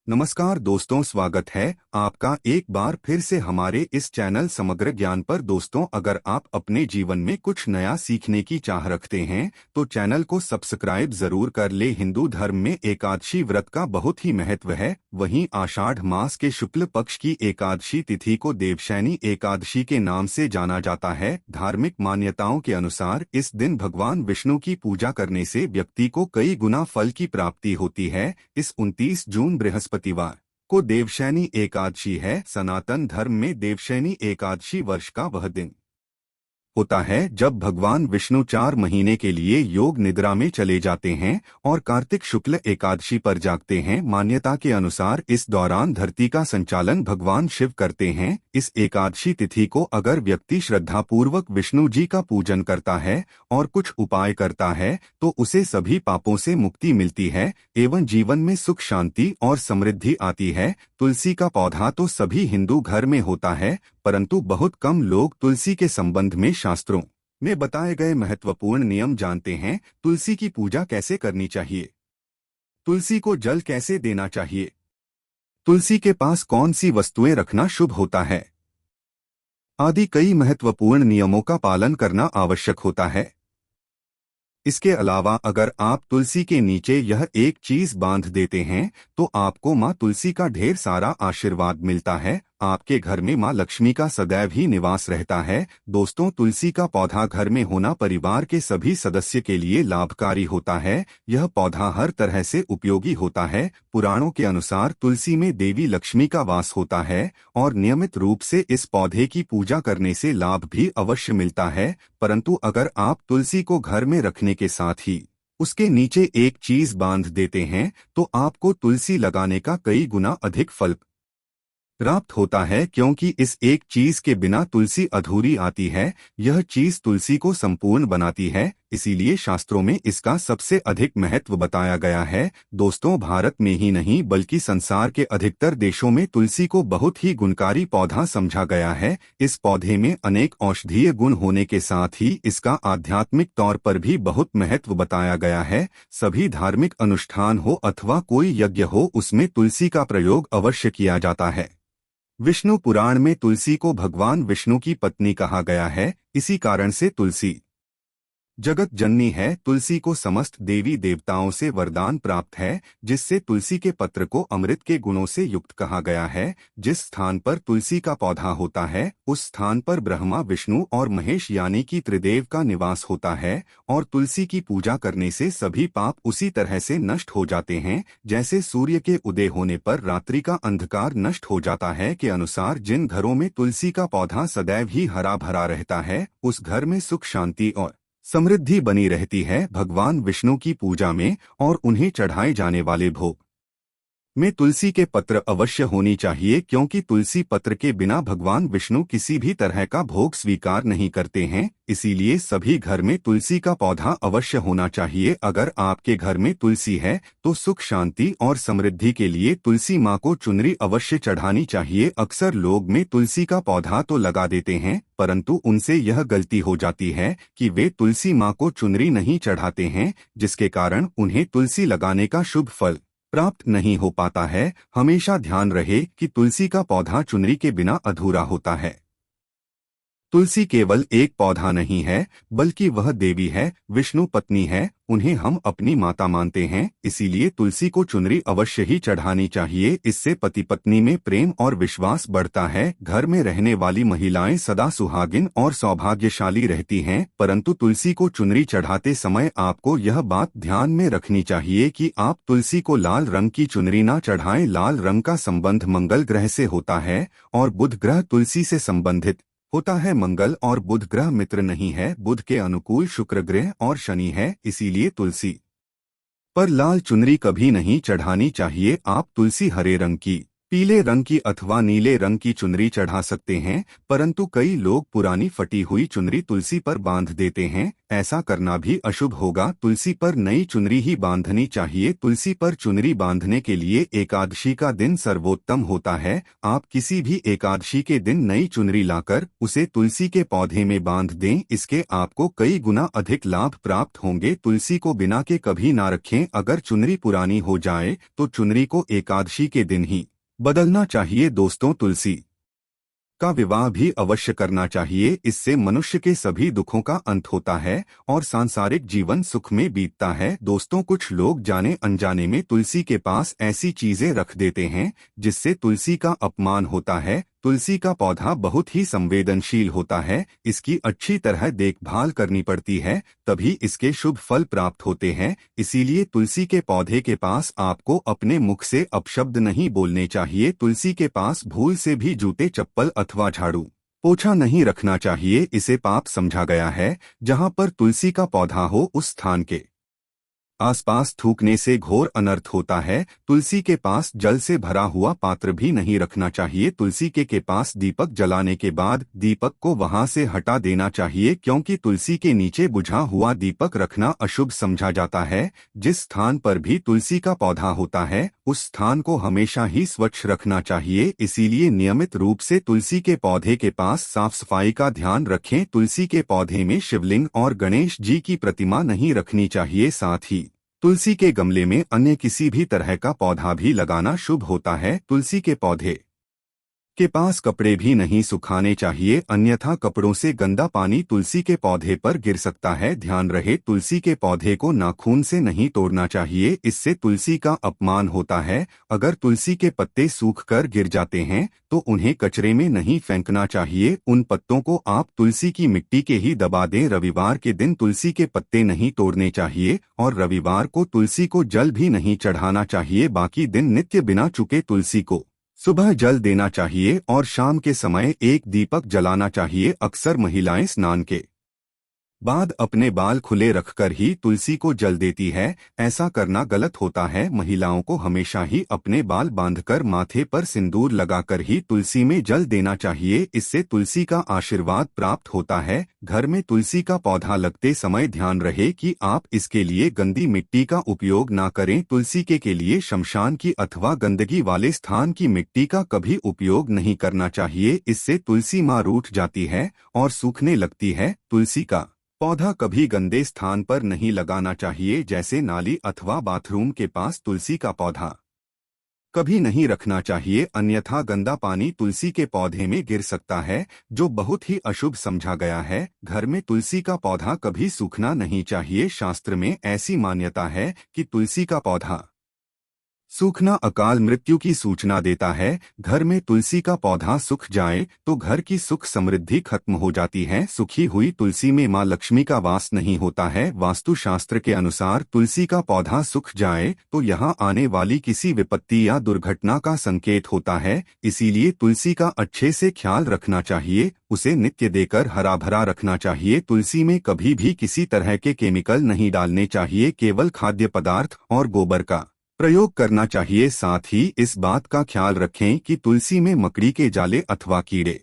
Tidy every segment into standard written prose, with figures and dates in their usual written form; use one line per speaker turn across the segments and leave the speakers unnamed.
नमस्कार दोस्तों, स्वागत है आपका एक बार फिर से हमारे इस चैनल समग्र ज्ञान पर। दोस्तों, अगर आप अपने जीवन में कुछ नया सीखने की चाह रखते हैं तो चैनल को सब्सक्राइब जरूर कर ले। हिंदू धर्म में एकादशी व्रत का बहुत ही महत्व है। वहीं आषाढ़ मास के शुक्ल पक्ष की एकादशी तिथि को देवशयनी एकादशी के नाम से जाना जाता है। धार्मिक मान्यताओं के अनुसार इस दिन भगवान विष्णु की पूजा करने से व्यक्ति को कई गुना फल की प्राप्ति होती है। इस 29 जून बृहस्पतिवार को देवशयनी एकादशी है। सनातन धर्म में देवशयनी एकादशी वर्ष का वह दिन होता है जब भगवान विष्णु 4 महीने के लिए योग निद्रा में चले जाते हैं और कार्तिक शुक्ल एकादशी पर जागते हैं। मान्यता के अनुसार इस दौरान धरती का संचालन भगवान शिव करते हैं। इस एकादशी तिथि को अगर व्यक्ति श्रद्धापूर्वक विष्णु जी का पूजन करता है और कुछ उपाय करता है तो उसे सभी पापों से मुक्ति मिलती है एवं जीवन में सुख शांति और समृद्धि आती है। तुलसी का पौधा तो सभी हिंदू घर में होता है, परंतु बहुत कम लोग तुलसी के संबंध में शास्त्रों में बताए गए महत्वपूर्ण नियम जानते हैं। तुलसी की पूजा कैसे करनी चाहिए, तुलसी को जल कैसे देना चाहिए, तुलसी के पास कौन सी वस्तुएं रखना शुभ होता है आदि कई महत्वपूर्ण नियमों का पालन करना आवश्यक होता है। इसके अलावा अगर आप तुलसी के नीचे यह एक चीज बांध देते हैं तो आपको माँ तुलसी का ढेर सारा आशीर्वाद मिलता है। आपके घर में माँ लक्ष्मी का सदैव ही निवास रहता है। दोस्तों, तुलसी का पौधा घर में होना परिवार के सभी सदस्य के लिए लाभकारी होता है। यह पौधा हर तरह से उपयोगी होता है। पुराणों के अनुसार तुलसी में देवी लक्ष्मी का वास होता है और नियमित रूप से इस पौधे की पूजा करने से लाभ भी अवश्य मिलता है। परंतु अगर आप तुलसी को घर में रखने के साथ ही उसके नीचे एक चीज बांध देते हैं तो आपको तुलसी लगाने का कई गुना अधिक फल प्राप्त होता है, क्योंकि इस एक चीज के बिना तुलसी अधूरी आती है। यह चीज तुलसी को संपूर्ण बनाती है, इसीलिए शास्त्रों में इसका सबसे अधिक महत्व बताया गया है। दोस्तों, भारत में ही नहीं बल्कि संसार के अधिकतर देशों में तुलसी को बहुत ही गुणकारी पौधा समझा गया है। इस पौधे में अनेक औषधीय गुण होने के साथ ही इसका आध्यात्मिक तौर पर भी बहुत महत्व बताया गया है। सभी धार्मिक अनुष्ठान हो अथवा कोई यज्ञ हो, उसमें तुलसी का प्रयोग अवश्य किया जाता है। विष्णु पुराण में तुलसी को भगवान विष्णु की पत्नी कहा गया है। इसी कारण से तुलसी जगत जननी है। तुलसी को समस्त देवी देवताओं से वरदान प्राप्त है, जिससे तुलसी के पत्र को अमृत के गुणों से युक्त कहा गया है। जिस स्थान पर तुलसी का पौधा होता है उस स्थान पर ब्रह्मा, विष्णु और महेश यानी कि त्रिदेव का निवास होता है। और तुलसी की पूजा करने से सभी पाप उसी तरह से नष्ट हो जाते हैं जैसे सूर्य के उदय होने पर रात्रि का अंधकार नष्ट हो जाता है। के अनुसार जिन घरों में तुलसी का पौधा सदैव ही हरा भरा रहता है उस घर में सुख शांति और समृद्धि बनी रहती है। भगवान विष्णु की पूजा में और उन्हें चढ़ाए जाने वाले भोग में तुलसी के पत्र अवश्य होनी चाहिए, क्योंकि तुलसी पत्र के बिना भगवान विष्णु किसी भी तरह का भोग स्वीकार नहीं करते हैं। इसीलिए सभी घर में तुलसी का पौधा अवश्य होना चाहिए। अगर आपके घर में तुलसी है तो सुख शांति और समृद्धि के लिए तुलसी माँ को चुनरी अवश्य चढ़ानी चाहिए। अक्सर लोग में तुलसी का पौधा तो लगा देते हैं, परंतु उनसे यह गलती हो जाती है कि वे तुलसी माँ को चुनरी नहीं चढ़ाते हैं, जिसके कारण उन्हें तुलसी लगाने का शुभ फल प्राप्त नहीं हो पाता है। हमेशा ध्यान रहे कि तुलसी का पौधा चुनरी के बिना अधूरा होता है। तुलसी केवल एक पौधा नहीं है बल्कि वह देवी है, विष्णु पत्नी है। उन्हें हम अपनी माता मानते हैं, इसीलिए तुलसी को चुनरी अवश्य ही चढ़ानी चाहिए। इससे पति पत्नी में प्रेम और विश्वास बढ़ता है। घर में रहने वाली महिलाएं सदा सुहागिन और सौभाग्यशाली रहती हैं। परंतु तुलसी को चुनरी चढ़ाते समय आपको यह बात ध्यान में रखनी चाहिए कि आप तुलसी को लाल रंग की चुनरी ना चढ़ाएं। लाल रंग का संबंध मंगल ग्रह से होता है और बुध ग्रह तुलसी से संबंधित होता है। मंगल और बुध ग्रह मित्र नहीं है। बुध के अनुकूल शुक्र ग्रह और शनि है, इसीलिए तुलसी पर लाल चुनरी कभी नहीं चढ़ानी चाहिए। आप तुलसी हरे रंग की पीले रंग की अथवा नीले रंग की चुनरी चढ़ा सकते हैं, परंतु कई लोग पुरानी फटी हुई चुनरी तुलसी पर बांध देते हैं। ऐसा करना भी अशुभ होगा। तुलसी पर नई चुनरी ही बांधनी चाहिए। तुलसी पर चुनरी बांधने के लिए एकादशी का दिन सर्वोत्तम होता है। आप किसी भी एकादशी के दिन नई चुनरी लाकर उसे तुलसी के पौधे में बांध दें, इसके आपको कई गुना अधिक लाभ प्राप्त होंगे। तुलसी को बिना के कभी ना रखें। अगर चुनरी पुरानी हो जाए तो चुनरी को एकादशी के दिन ही बदलना चाहिए। दोस्तों, तुलसी का विवाह भी अवश्य करना चाहिए। इससे मनुष्य के सभी दुखों का अंत होता है और सांसारिक जीवन सुख में बीतता है। दोस्तों, कुछ लोग जाने अनजाने में तुलसी के पास ऐसी चीजें रख देते हैं जिससे तुलसी का अपमान होता है। तुलसी का पौधा बहुत ही संवेदनशील होता है। इसकी अच्छी तरह देखभाल करनी पड़ती है, तभी इसके शुभ फल प्राप्त होते हैं। इसीलिए तुलसी के पौधे के पास आपको अपने मुख से अपशब्द नहीं बोलने चाहिए। तुलसी के पास भूल से भी जूते, चप्पल अथवा झाड़ू पोछा नहीं रखना चाहिए। इसे पाप समझा गया है। जहाँ पर तुलसी का पौधा हो उस स्थान के आसपास थूकने से घोर अनर्थ होता है। तुलसी के पास जल से भरा हुआ पात्र भी नहीं रखना चाहिए। तुलसी के पास दीपक जलाने के बाद दीपक को वहां से हटा देना चाहिए, क्योंकि तुलसी के नीचे बुझा हुआ दीपक रखना अशुभ समझा जाता है। जिस स्थान पर भी तुलसी का पौधा होता है उस स्थान को हमेशा ही स्वच्छ रखना चाहिए। इसीलिए नियमित रूप से तुलसी के पौधे के पास साफ सफाई का ध्यान रखें। तुलसी के पौधे में शिवलिंग और गणेश जी की प्रतिमा नहीं रखनी चाहिए। साथ ही तुलसी के गमले में अन्य किसी भी तरह का पौधा भी लगाना शुभ होता है। तुलसी के पौधे के पास कपड़े भी नहीं सुखाने चाहिए, अन्यथा कपड़ों से गंदा पानी तुलसी के पौधे पर गिर सकता है। ध्यान रहे, तुलसी के पौधे को नाखून से नहीं तोड़ना चाहिए, इससे तुलसी का अपमान होता है। अगर तुलसी के पत्ते सूख कर गिर जाते हैं तो उन्हें कचरे में नहीं फेंकना चाहिए। उन पत्तों को आप तुलसी की मिट्टी के ही दबा दें। रविवार के दिन तुलसी के पत्ते नहीं तोड़ने चाहिए और रविवार को तुलसी को जल भी नहीं चढ़ाना चाहिए। बाकी दिन नित्य बिना चुके तुलसी को सुबह जल देना चाहिए और शाम के समय एक दीपक जलाना चाहिए। अक्सर महिलाएं स्नान के बाद अपने बाल खुले रखकर ही तुलसी को जल देती है। ऐसा करना गलत होता है। महिलाओं को हमेशा ही अपने बाल बांधकर माथे पर सिंदूर लगाकर ही तुलसी में जल देना चाहिए। इससे तुलसी का आशीर्वाद प्राप्त होता है। घर में तुलसी का पौधा लगते समय ध्यान रहे कि आप इसके लिए गंदी मिट्टी का उपयोग ना करें। तुलसी के लिए शमशान की अथवा गंदगी वाले स्थान की मिट्टी का कभी उपयोग नहीं करना चाहिए। इससे तुलसी माँ रूठ जाती है और सूखने लगती है। तुलसी का पौधा कभी गंदे स्थान पर नहीं लगाना चाहिए, जैसे नाली अथवा बाथरूम के पास तुलसी का पौधा कभी नहीं रखना चाहिए, अन्यथा गंदा पानी तुलसी के पौधे में गिर सकता है, जो बहुत ही अशुभ समझा गया है। घर में तुलसी का पौधा कभी सूखना नहीं चाहिए। शास्त्र में ऐसी मान्यता है कि तुलसी का पौधा सूखना अकाल मृत्यु की सूचना देता है। घर में तुलसी का पौधा सूख जाए तो घर की सुख समृद्धि खत्म हो जाती है। सूखी हुई तुलसी में मां लक्ष्मी का वास नहीं होता है। वास्तु शास्त्र के अनुसार तुलसी का पौधा सूख जाए तो यहाँ आने वाली किसी विपत्ति या दुर्घटना का संकेत होता है। इसीलिए तुलसी का अच्छे से ख्याल रखना चाहिए, उसे नित्य देकर हरा भरा रखना चाहिए। तुलसी में कभी भी किसी तरह के केमिकल नहीं डालने चाहिए, केवल खाद्य पदार्थ और गोबर का प्रयोग करना चाहिए। साथ ही इस बात का ख्याल रखें कि तुलसी में मकड़ी के जाले अथवा कीड़े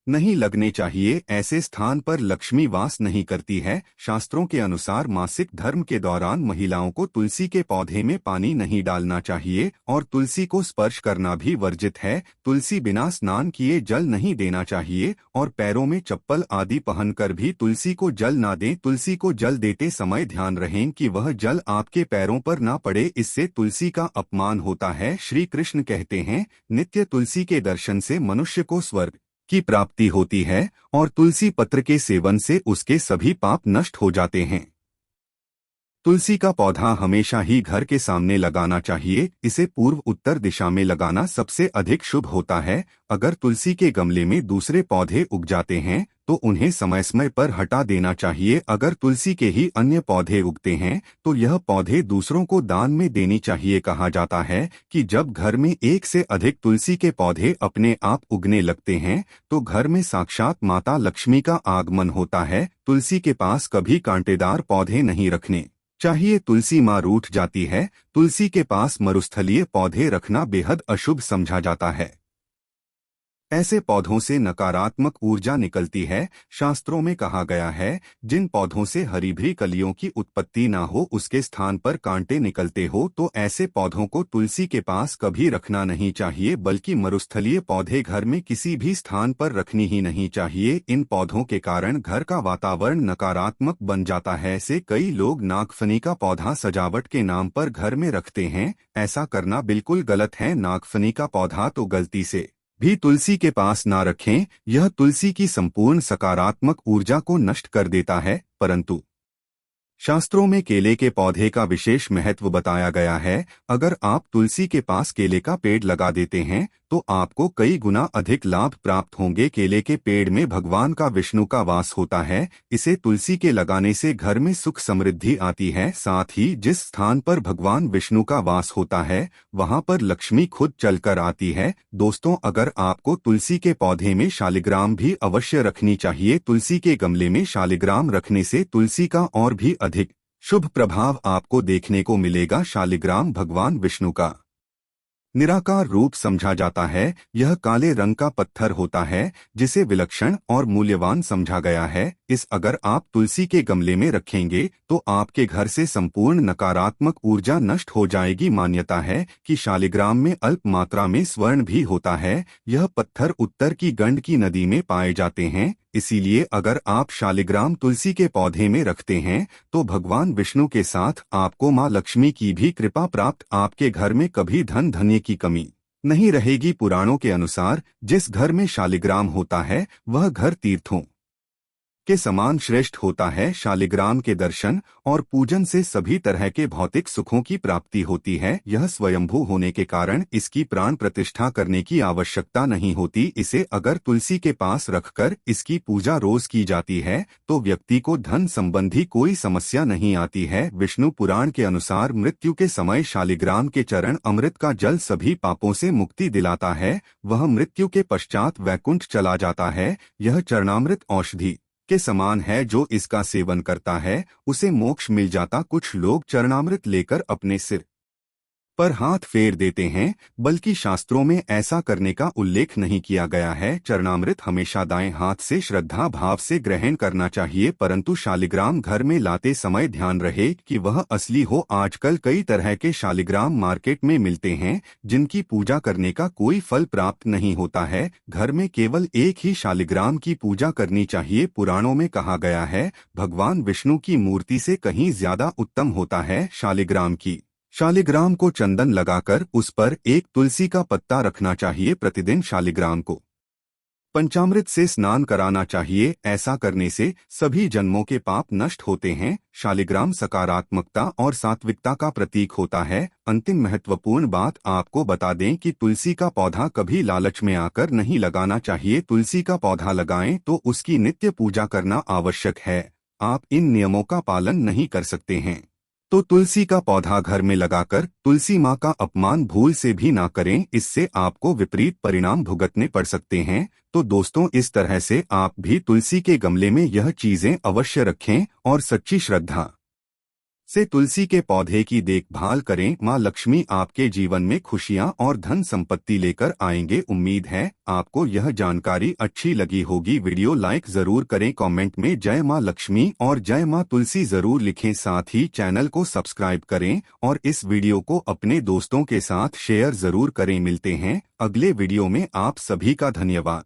नहीं लगने चाहिए। ऐसे स्थान पर लक्ष्मी वास नहीं करती है। शास्त्रों के अनुसार मासिक धर्म के दौरान महिलाओं को तुलसी के पौधे में पानी नहीं डालना चाहिए और तुलसी को स्पर्श करना भी वर्जित है। तुलसी बिना स्नान किए जल नहीं देना चाहिए और पैरों में चप्पल आदि पहनकर भी तुलसी को जल ना दें। तुलसी को जल देते समय ध्यान रहें कि वह जल आपके पैरों पर ना पड़े, इससे तुलसी का अपमान होता है। श्री कृष्ण कहते हैं, नित्य तुलसी के दर्शन से मनुष्य को स्वर्ग की प्राप्ति होती है और तुलसी पत्र के सेवन से उसके सभी पाप नष्ट हो जाते हैं। तुलसी का पौधा हमेशा ही घर के सामने लगाना चाहिए। इसे पूर्व उत्तर दिशा में लगाना सबसे अधिक शुभ होता है। अगर तुलसी के गमले में दूसरे पौधे उग जाते हैं तो उन्हें समय समय पर हटा देना चाहिए। अगर तुलसी के ही अन्य पौधे उगते हैं तो यह पौधे दूसरों को दान में देनी चाहिए। कहा जाता है कि जब घर में एक से अधिक तुलसी के पौधे अपने आप उगने लगते हैं तो घर में साक्षात माता लक्ष्मी का आगमन होता है। तुलसी के पास कभी कांटेदार पौधे नहीं रखने चाहिए तुलसी माँ रूठ जाती है। तुलसी के पास मरुस्थलीय पौधे रखना बेहद अशुभ समझा जाता है। ऐसे पौधों से नकारात्मक ऊर्जा निकलती है। शास्त्रों में कहा गया है, जिन पौधों से हरी भरी कलियों की उत्पत्ति ना हो, उसके स्थान पर कांटे निकलते हो, तो ऐसे पौधों को तुलसी के पास कभी रखना नहीं चाहिए, बल्कि मरुस्थलीय पौधे घर में किसी भी स्थान पर रखनी ही नहीं चाहिए। इन पौधों के कारण घर का वातावरण नकारात्मक बन जाता है। ऐसे कई लोग नागफनी का पौधा सजावट के नाम पर घर में रखते हैं। ऐसा करना बिल्कुल गलत है। नागफनी का पौधा तो गलती से भी तुलसी के पास ना रखें। यह तुलसी की संपूर्ण सकारात्मक ऊर्जा को नष्ट कर देता है। परंतु शास्त्रों में केले के पौधे का विशेष महत्व बताया गया है। अगर आप तुलसी के पास केले का पेड़ लगा देते हैं तो आपको कई गुना अधिक लाभ प्राप्त होंगे। केले के पेड़ में भगवान का विष्णु का वास होता है। इसे तुलसी के लगाने से घर में सुख समृद्धि आती है। साथ ही जिस स्थान पर भगवान विष्णु का वास होता है वहां पर लक्ष्मी खुद चलकर आती है। दोस्तों, अगर आपको तुलसी के पौधे में शालिग्राम भी अवश्य रखनी चाहिए। तुलसी के गमले में शालिग्राम रखने से तुलसी का और भी अधिक शुभ प्रभाव आपको देखने को मिलेगा। शालिग्राम भगवान विष्णु का निराकार रूप समझा जाता है। यह काले रंग का पत्थर होता है जिसे विलक्षण और मूल्यवान समझा गया है। अगर आप तुलसी के गमले में रखेंगे तो आपके घर से संपूर्ण नकारात्मक ऊर्जा नष्ट हो जाएगी। मान्यता है कि शालिग्राम में अल्प मात्रा में स्वर्ण भी होता है। यह पत्थर उत्तर की गंड की नदी में पाए जाते हैं। इसीलिए अगर आप शालिग्राम तुलसी के पौधे में रखते हैं तो भगवान विष्णु के साथ आपको माँ लक्ष्मी की भी कृपा प्राप्त। आपके घर में कभी धन धान्य की कमी नहीं रहेगी। पुराणों के अनुसार जिस घर में शालिग्राम होता है वह घर तीर्थों के समान श्रेष्ठ होता है। शालिग्राम के दर्शन और पूजन से सभी तरह के भौतिक सुखों की प्राप्ति होती है। यह स्वयंभू होने के कारण इसकी प्राण प्रतिष्ठा करने की आवश्यकता नहीं होती। इसे अगर तुलसी के पास रखकर इसकी पूजा रोज की जाती है तो व्यक्ति को धन संबंधी कोई समस्या नहीं आती है। विष्णु पुराण के अनुसार मृत्यु के समय शालिग्राम के चरण अमृत का जल सभी पापों से मुक्ति दिलाता है। वह मृत्यु के पश्चात वैकुंठ चला जाता है। यह चरणामृत औषधि के समान है। जो इसका सेवन करता है उसे मोक्ष मिल जाता। कुछ लोग चरणामृत लेकर अपने सिर पर हाथ फेर देते हैं, बल्कि शास्त्रों में ऐसा करने का उल्लेख नहीं किया गया है। चरणामृत हमेशा दाएं हाथ से श्रद्धा भाव से ग्रहण करना चाहिए, परंतु शालिग्राम घर में लाते समय ध्यान रहे कि वह असली हो। आजकल कई तरह के शालिग्राम मार्केट में मिलते हैं जिनकी पूजा करने का कोई फल प्राप्त नहीं होता है। घर में केवल एक ही शालिग्राम की पूजा करनी चाहिए। पुराणों में कहा गया है, भगवान विष्णु की मूर्ति से कहीं ज्यादा उत्तम होता है शालिग्राम की। शालिग्राम को चंदन लगाकर उस पर एक तुलसी का पत्ता रखना चाहिए। प्रतिदिन शालिग्राम को पंचामृत से स्नान कराना चाहिए। ऐसा करने से सभी जन्मों के पाप नष्ट होते हैं। शालिग्राम सकारात्मकता और सात्विकता का प्रतीक होता है। अंतिम महत्वपूर्ण बात आपको बता दें कि तुलसी का पौधा कभी लालच में आकर नहीं लगाना चाहिए। तुलसी का पौधा लगाएं तो उसकी नित्य पूजा करना आवश्यक है। आप इन नियमों का पालन नहीं कर सकते हैं तो तुलसी का पौधा घर में लगाकर तुलसी माँ का अपमान भूल से भी ना करें। इससे आपको विपरीत परिणाम भुगतने पड़ सकते हैं। तो दोस्तों, इस तरह से आप भी तुलसी के गमले में यह चीजें अवश्य रखें और सच्ची श्रद्धा से तुलसी के पौधे की देखभाल करें। माँ लक्ष्मी आपके जीवन में खुशियाँ और धन संपत्ति लेकर आएंगे। उम्मीद है आपको यह जानकारी अच्छी लगी होगी। वीडियो लाइक जरूर करें, कमेंट में जय माँ लक्ष्मी और जय माँ तुलसी जरूर लिखें। साथ ही चैनल को सब्सक्राइब करें और इस वीडियो को अपने दोस्तों के साथ शेयर जरूर करें। मिलते हैं अगले वीडियो में। आप सभी का धन्यवाद।